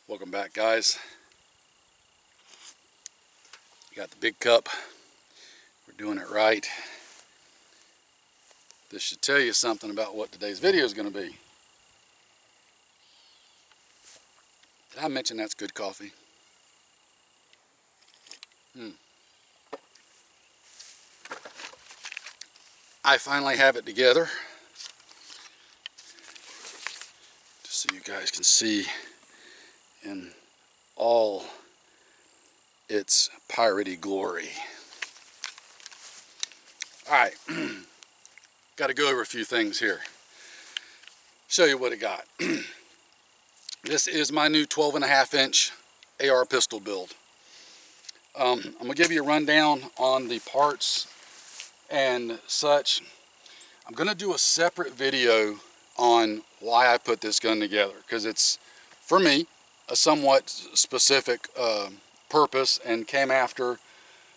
Welcome back, guys. Got the big cup. We're doing it right. This should tell you something about what today's video is going to be. Did I mention that's good coffee? I finally have it together, just so you guys can see in all its piratey glory. Alright, got to go over a few things here. Show you what I got. This is my new 12.5-inch AR pistol build. I'm going to give you a rundown on the parts and such. I'm going to do a separate video on why I put this gun together, because it's, for me, a somewhat specific purpose and came after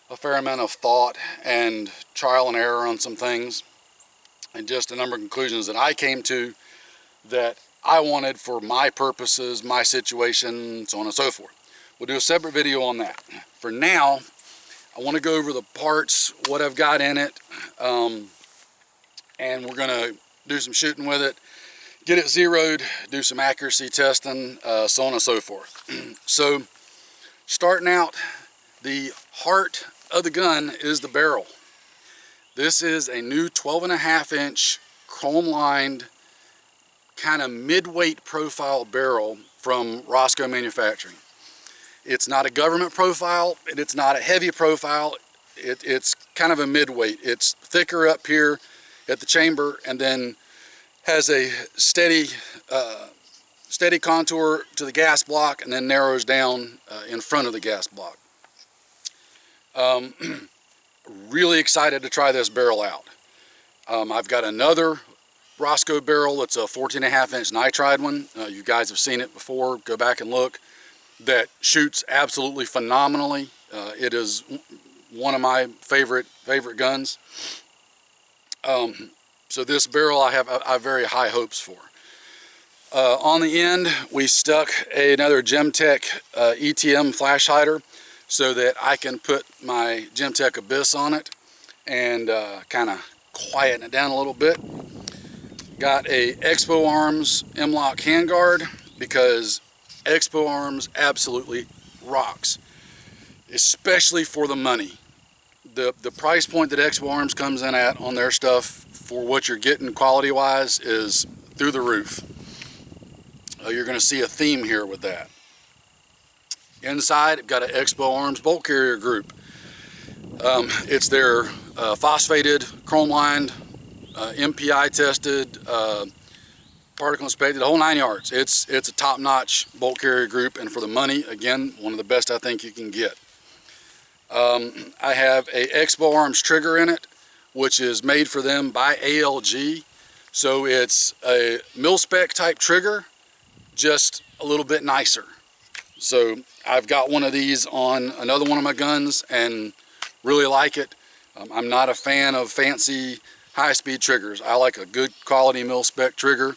a fair amount of thought and trial and error on some things, and just a number of conclusions that I came to that I wanted for my purposes, my situation, so on and so forth. We'll do a separate video on that. For now, I want to go over the parts, what I've got in it, and we're going to do some shooting with it, get it zeroed, do some accuracy testing, so on and so forth. So, starting out, the heart of the gun is the barrel. This is a new 12.5-inch chrome-lined, kind of mid-weight profile barrel from Rosco manufacturing. It's not a government profile, and it's not a heavy profile. It's kind of a mid-weight. It's thicker up here at the chamber, and then has a steady contour to the gas block, and then narrows down in front of the gas block. Really excited to try this barrel out. I've got another Rosco barrel. It's a 14.5-inch nitride one. You guys have seen it before. Go back and look. That shoots absolutely phenomenally. It is one of my favorite guns. So this barrel I have very high hopes for. On the end, we stuck another Gemtech ETM flash hider so that I can put my Gemtech Abyss on it and kind of quieten it down a little bit. Got a Expo Arms M-Lock handguard because Expo Arms absolutely rocks, especially for the money. The price point that Expo Arms comes in at on their stuff for what you're getting quality wise is through the roof. You're going to see a theme here with that. Inside, I've got an Expo Arms bolt carrier group. It's their phosphated, chrome lined, MPI tested, particle inspected, the whole 9 yards. It's a top-notch bolt carrier group, and for the money, again, one of the best I think you can get. I have a Expo Arms trigger in it, which is made for them by ALG. So it's a mil-spec type trigger, just a little bit nicer. So I've got one of these on another one of my guns and really like it. I'm not a fan of fancy high-speed triggers. I like a good quality mil-spec trigger.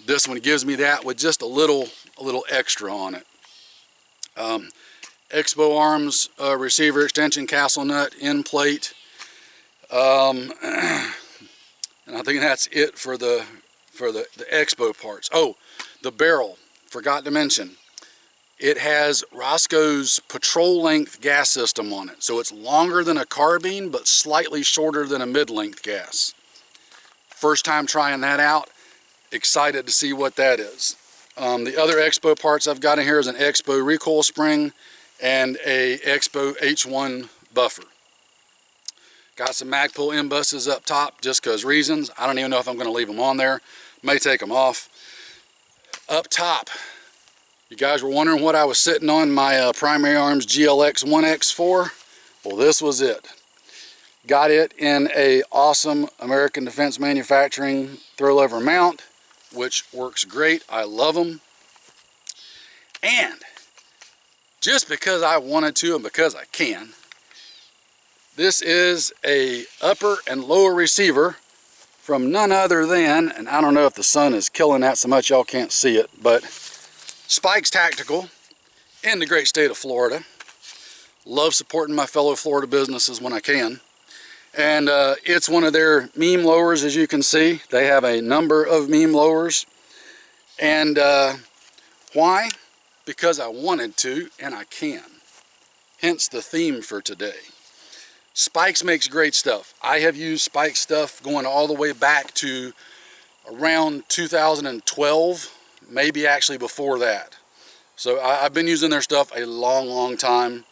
This one gives me that with just a little extra on it. Expo Arms receiver extension castle nut end plate, and I think that's it for the Expo parts. Oh, the barrel, forgot to mention, it has Rosco's patrol length gas system on it, so it's longer than a carbine but slightly shorter than a mid-length gas. First time trying that out. Excited to see what that is. The other Expo parts I've got in here is an Expo recoil spring and a Expo H1 buffer. Got some Magpul end buses up top just because reasons. I don't even know if I'm going to leave them on there. May take them off. Up top, you guys were wondering what I was sitting on my Primary Arms GLX 1X for. Well, this was it. Got it in a awesome American Defense Manufacturing throw lever mount, which works great. I love them. And just because I wanted to and because I can, this is a upper and lower receiver from none other than, and I don't know if the sun is killing that so much y'all can't see it, but Spikes Tactical in the great state of Florida. Love supporting my fellow Florida businesses when I can. And it's one of their meme lowers, as you can see. They have a number of meme lowers. And why? Because I wanted to and I can. Hence the theme for today. Spikes makes great stuff. I have used Spike stuff going all the way back to around 2012, maybe actually before that. So I've been using their stuff a long time.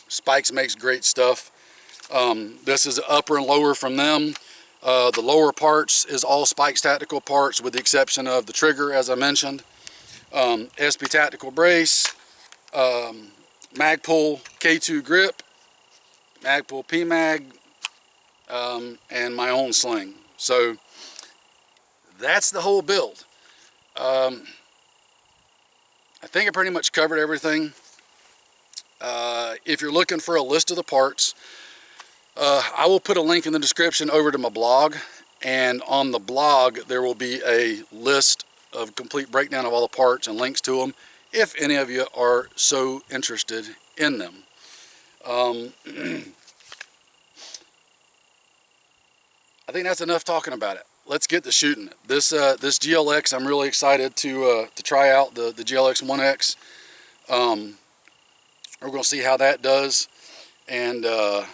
Spikes makes great stuff. This is upper and lower from them. The lower parts is all Spikes Tactical parts with the exception of the trigger, as I mentioned. SP Tactical brace, Magpul K2 grip, Magpul PMag, and my own sling. So that's the whole build. I think I pretty much covered everything. If you're looking for a list of the parts, I will put a link in the description over to my blog, and on the blog there will be a list of complete breakdown of all the parts and links to them if any of you are so interested in them. I think that's enough talking about it. Let's get to shooting it. This GLX, I'm really excited to try out the GLX 1X. We're going to see how that does. And I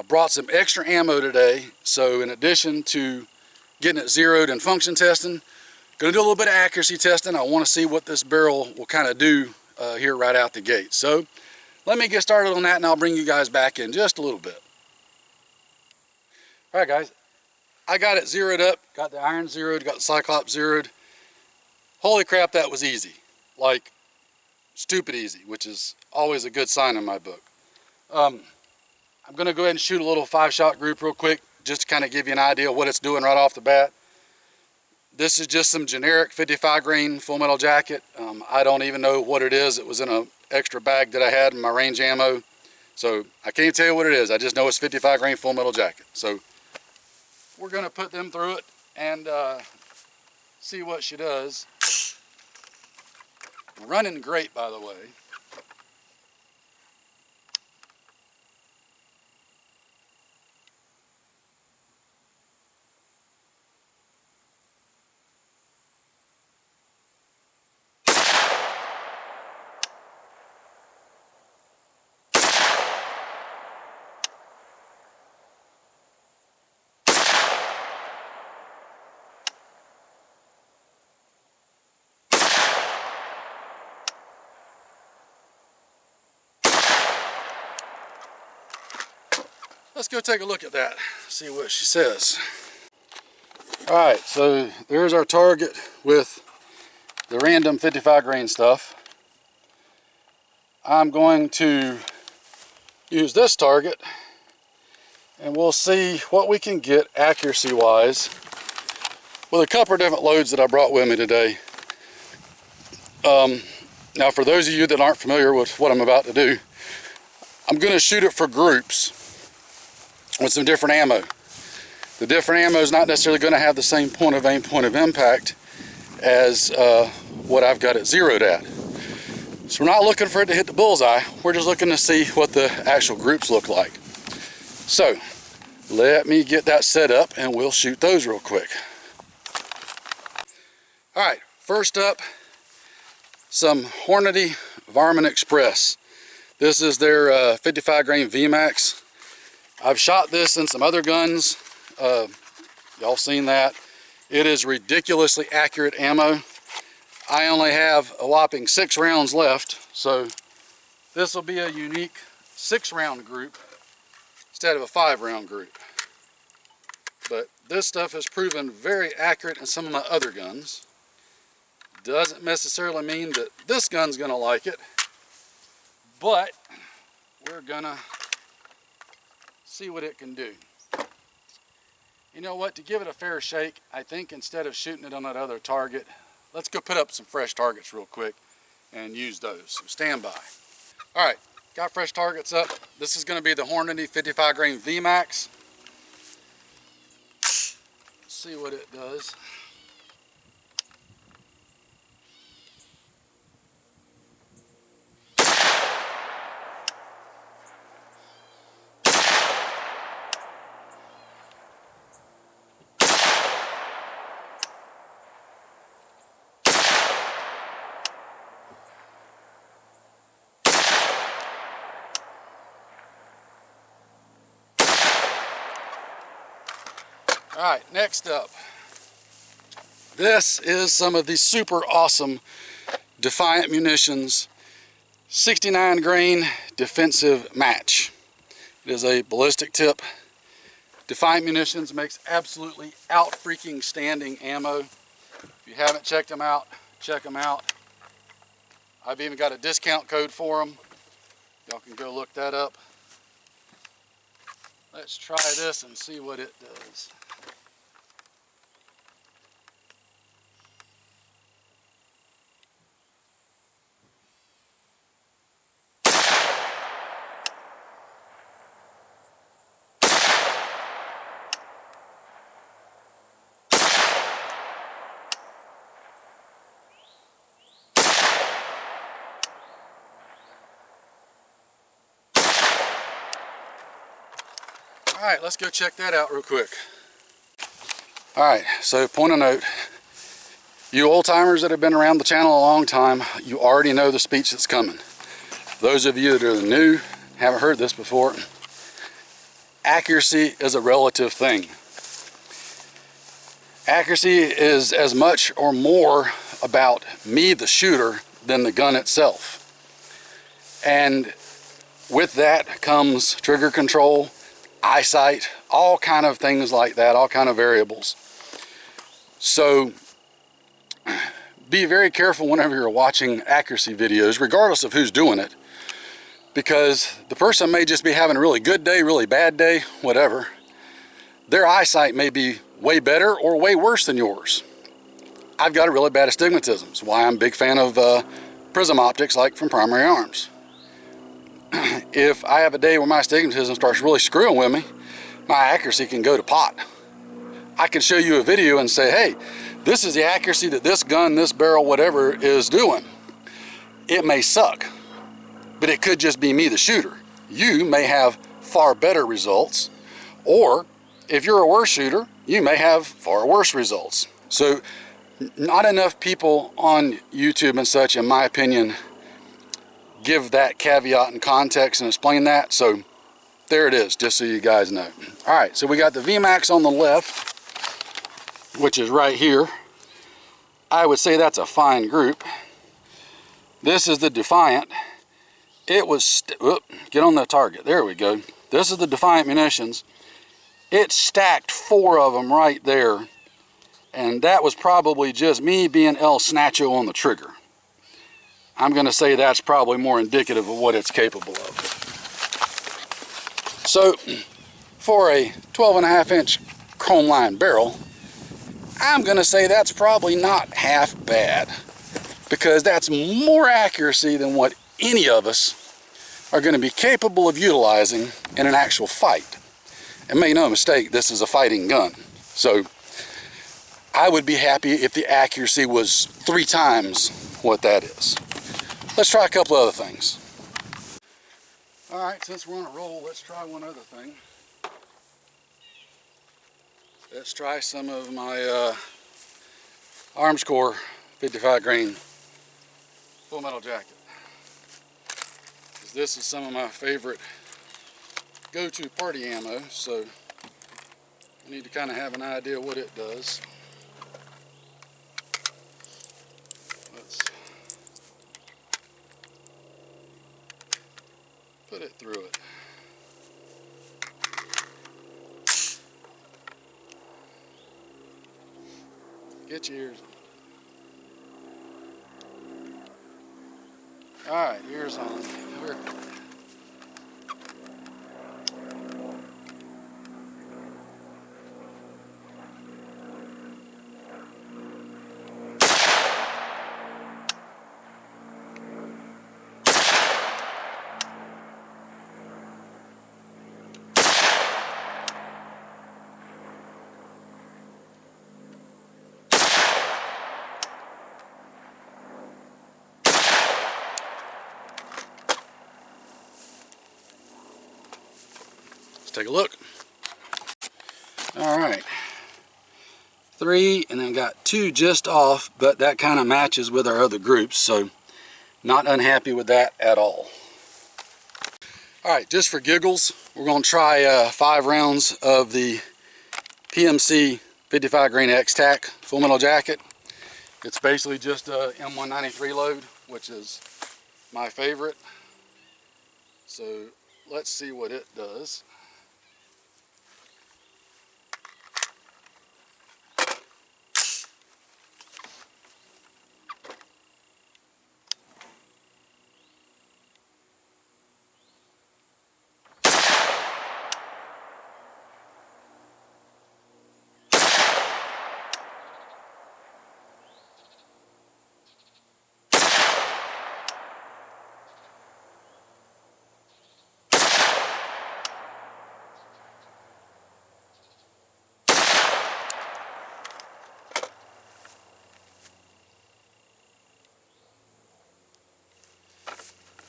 brought some extra ammo today. So in addition to getting it zeroed and function testing, going to do a little bit of accuracy testing. I want to see what this barrel will kind of do here right out the gate. So let me get started on that and I'll bring you guys back in just a little bit. All right, guys. I got it zeroed up, got the iron zeroed, got the Cyclops zeroed. Holy crap, that was easy. Like, stupid easy, which is always a good sign in my book. I'm going to go ahead and shoot a little 5-shot group real quick, just to kind of give you an idea of what it's doing right off the bat. This is just some generic 55 grain full metal jacket. I don't even know what it is. It was in an extra bag that I had in my range ammo. So I can't tell you what it is. I just know it's 55 grain full metal jacket. So we're going to put them through it and see what she does. Running great, by the way. Let's go take a look at that, see what she says. All right, so there's our target with the random 55 grain stuff. I'm going to use this target and we'll see what we can get accuracy wise with a couple of different loads that I brought with me today. Now for those of you that aren't familiar with what I'm about to do, I'm going to shoot it for groups with some different ammo. The different ammo is not necessarily going to have the same point of aim, point of impact as what I've got it zeroed at. So we're not looking for it to hit the bullseye, we're just looking to see what the actual groups look like. So let me get that set up and we'll shoot those real quick. Alright, first up, some Hornady Varmint Express. This is their 55 grain VMAX. I've shot this in some other guns. Y'all seen that. It is ridiculously accurate ammo. I only have a whopping 6 rounds left, so this will be a unique 6-round group instead of a 5-round group. But this stuff has proven very accurate in some of my other guns. Doesn't necessarily mean that this gun's gonna like it, but we're gonna see what it can do. You know what, to give it a fair shake, I think instead of shooting it on that other target, let's go put up some fresh targets real quick and use those. So stand by. All right, got fresh targets up. This is going to be the Hornady 55 grain VMAX. Let's see what it does. All right, next up. This is some of the super awesome Defiant Munitions 69 grain defensive match. It is a ballistic tip. Defiant Munitions makes absolutely out freaking standing ammo. If you haven't checked them out, check them out. I've even got a discount code for them. Y'all can go look that up. Let's try this and see what it does. All right, let's go check that out real quick. All right, so point of note, you old timers that have been around the channel a long time, you already know the speech that's coming. Those of you that are new, haven't heard this before, accuracy is a relative thing. Accuracy is as much or more about me, the shooter, than the gun itself. And with that comes trigger control, eyesight, all kind of things like that, all kind of variables. So be very careful whenever you're watching accuracy videos, regardless of who's doing it, because the person may just be having a really good day, really bad day, whatever. Their eyesight may be way better or way worse than yours. I've got a really bad astigmatism. That's why I'm a big fan of prism optics, like from Primary Arms. If I have a day where my astigmatism starts really screwing with me, my accuracy can go to pot. I can show you a video and say, hey, this is the accuracy that this gun, this barrel, whatever is doing. It may suck, but it could just be me, the shooter. You may have far better results, or if you're a worse shooter, you may have far worse results. So not enough people on YouTube and such, in my opinion, give that caveat and context and explain that. So there it is, just so you guys know. All right, so we got the VMAX on the left, which is right here. I would say that's a fine group. This is the Defiant. It was, get on the target, there we go. This is the Defiant Munitions. It stacked 4 of them right there, and that was probably just me being El Snacho on the trigger. I'm going to say that's probably more indicative of what it's capable of. So for a 12.5-inch chrome line barrel, I'm going to say that's probably not half bad, because that's more accuracy than what any of us are going to be capable of utilizing in an actual fight. And make no mistake, this is a fighting gun. So I would be happy if the accuracy was 3 times what that is. Let's try a couple other things. All right, since we're on a roll, let's try one other thing. Let's try some of my Arms Corps 55 grain full metal jacket. This is some of my favorite go-to party ammo, so I need to kind of have an idea what it does. Let's put it through it. Get your ears on. Alright, ears on. Take a look. All right, 3, and then got 2 just off, but that kind of matches with our other groups, so not unhappy with that at all. All right, just for giggles, we're going to try 5 rounds of the PMC 55 grain X-Tac full metal jacket. It's basically just a M193 load, which is my favorite. So let's see what it does.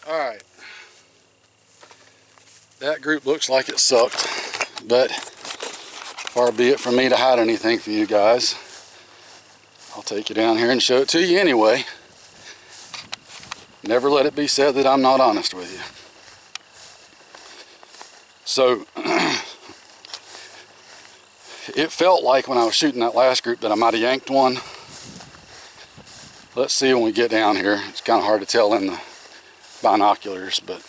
Alright, that group looks like it sucked, but far be it from me to hide anything from you guys. I'll take you down here and show it to you anyway. Never let it be said that I'm not honest with you. So, it felt like when I was shooting that last group that I might have yanked one. Let's see when we get down here. It's kind of hard to tell in the binoculars, but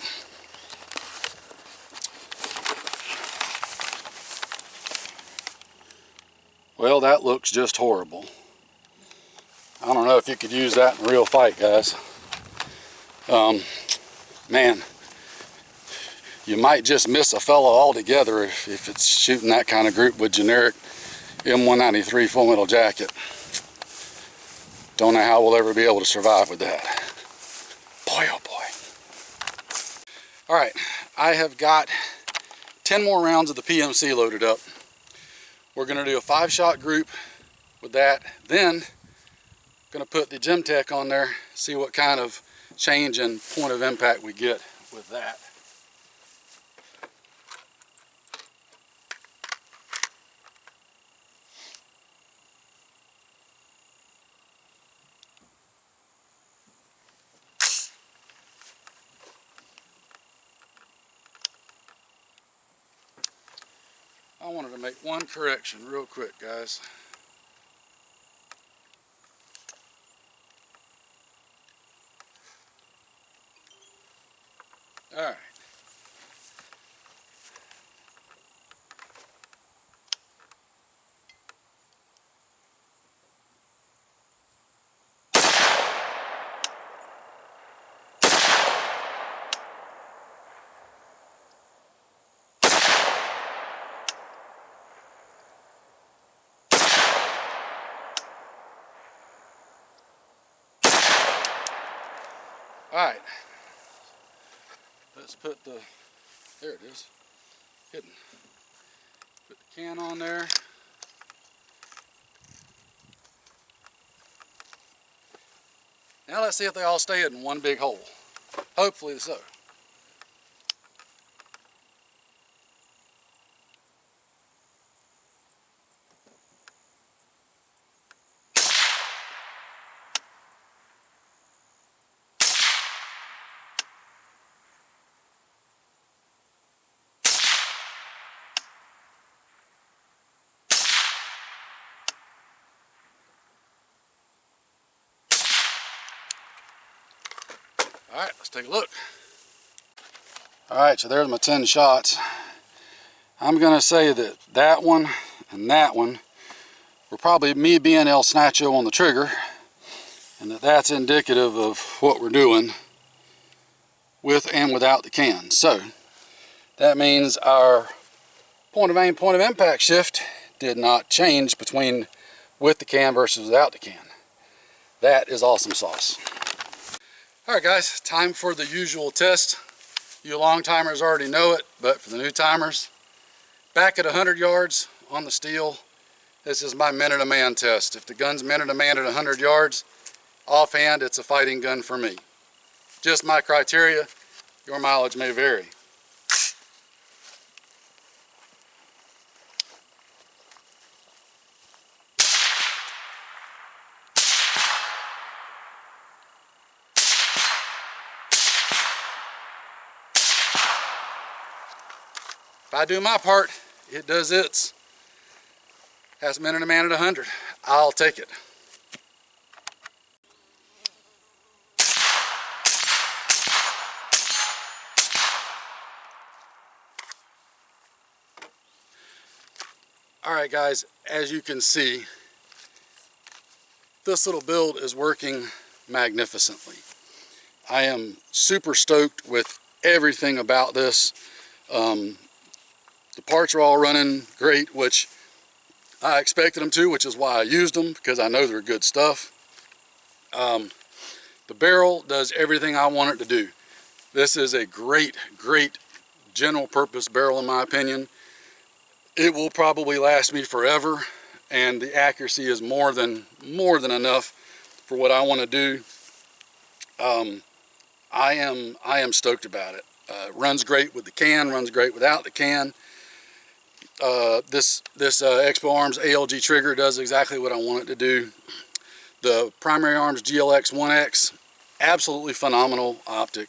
well, that looks just horrible. I don't know if you could use that in a real fight, guys. Man, you might just miss a fellow altogether if it's shooting that kind of group with generic M193 full metal jacket. Don't know how we'll ever be able to survive with that. Boy, oh boy. Alright, I have got 10 more rounds of the PMC loaded up. We're going to do a 5-shot group with that. Then, going to put the Gemtech on there, see what kind of change in point of impact we get with that. I wanted to make one correction real quick, guys. All right. Alright, let's put the, there it is, hidden. Put the can on there. Now let's see if they all stay in one big hole. Hopefully so. Alright, let's take a look. Alright, so there's my 10 shots. I'm going to say that that one and that one were probably me being El Snacho on the trigger, and that's indicative of what we're doing with and without the can. So, that means our point of aim, point of impact shift did not change between with the can versus without the can. That is awesome sauce. Alright guys, time for the usual test. You long timers already know it, but for the new timers, back at 100 yards on the steel, this is my minute a man test. If the gun's minute a man at 100 yards, offhand, it's a fighting gun for me. Just my criteria, your mileage may vary. If I do my part, it does its. Hasn't been in a man at 100. I'll take it. Alright guys, as you can see, this little build is working magnificently. I am super stoked with everything about this. The parts are all running great, which I expected them to, which is why I used them, because I know they're good stuff. The barrel does everything I want it to do. This is a great general purpose barrel in my opinion. It will probably last me forever, and the accuracy is more than enough for what I want to do. I am stoked about it. Runs great with the can, runs great without the can. This Expo Arms ALG trigger does exactly what I want it to do. The Primary Arms GLX 1X, absolutely phenomenal optic.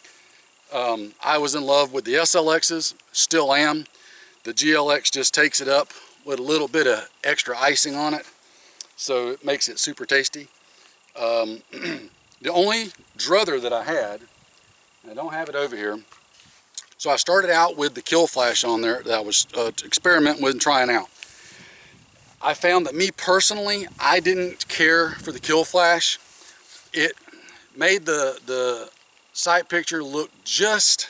I was in love with the SLXs, still am. The GLX just takes it up with a little bit of extra icing on it, so it makes it super tasty. The only druther that I had, and I don't have it over here, so I started out with the kill flash on there that I was experimenting with and trying out. I found that me personally, I didn't care for the kill flash. It made the sight picture look just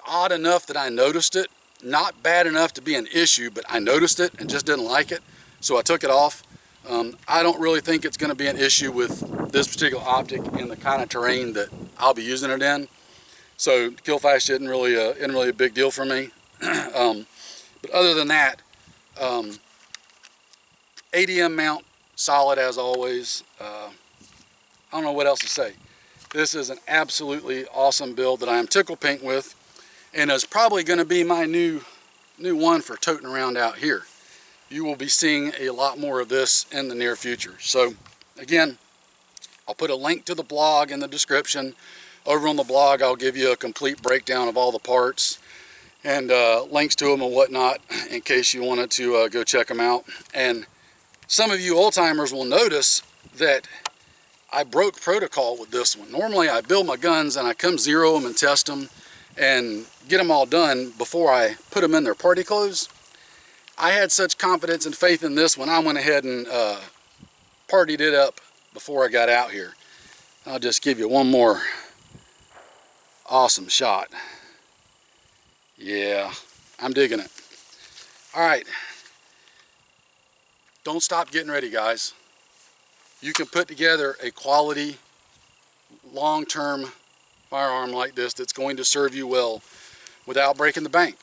odd enough that I noticed it. Not bad enough to be an issue, but I noticed it and just didn't like it, so I took it off. I don't really think it's going to be an issue with this particular optic in the kind of terrain that I'll be using it in. So kill flash isn't really a big deal for me. But other than that, ADM mount solid as always. I don't know what else to say. This is an absolutely awesome build that I am tickle pink with, and is probably going to be my new one for toting around out here. You will be seeing a lot more of this in the near future. So again, I'll put a link to the blog in the description. Over on the blog, I'll give you a complete breakdown of all the parts and links to them and whatnot in case you wanted to go check them out. And some of you old timers will notice that I broke protocol with this one. Normally I build my guns and I come zero them and test them and get them all done before I put them in their party clothes. I had such confidence and faith in this one, I went ahead and partied it up before I got out here. I'll just give you one more awesome shot. Yeah, I'm digging it. All right, don't stop getting ready, guys. You can put together a quality, long-term firearm like this that's going to serve you well without breaking the bank.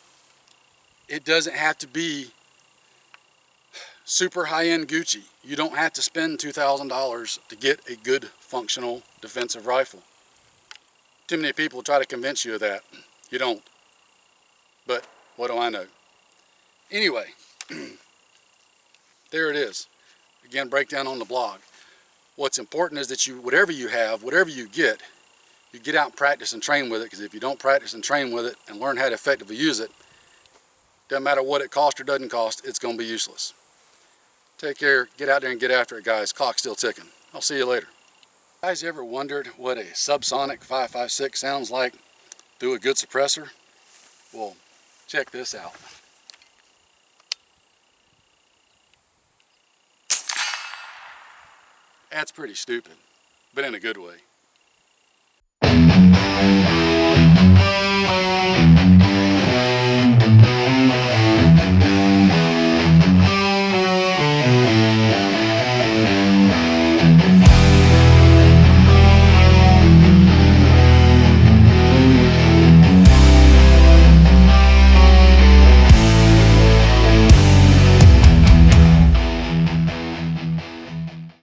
It doesn't have to be super high-end Gucci. You don't have to spend $2,000 to get a good functional defensive rifle. Too many people try to convince you of that. You don't. But what do I know? Anyway, there it is. Again, breakdown on the blog. What's important is that whatever you have, whatever you get out and practice and train with it, because if you don't practice and train with it and learn how to effectively use it, doesn't matter what it costs or doesn't cost, it's going to be useless. Take care, get out there and get after it, guys. Clock's still ticking. I'll see you later. Guys, ever wondered what a Subsonic 5.56 sounds like through a good suppressor? Well, check this out. That's pretty stupid, but in a good way.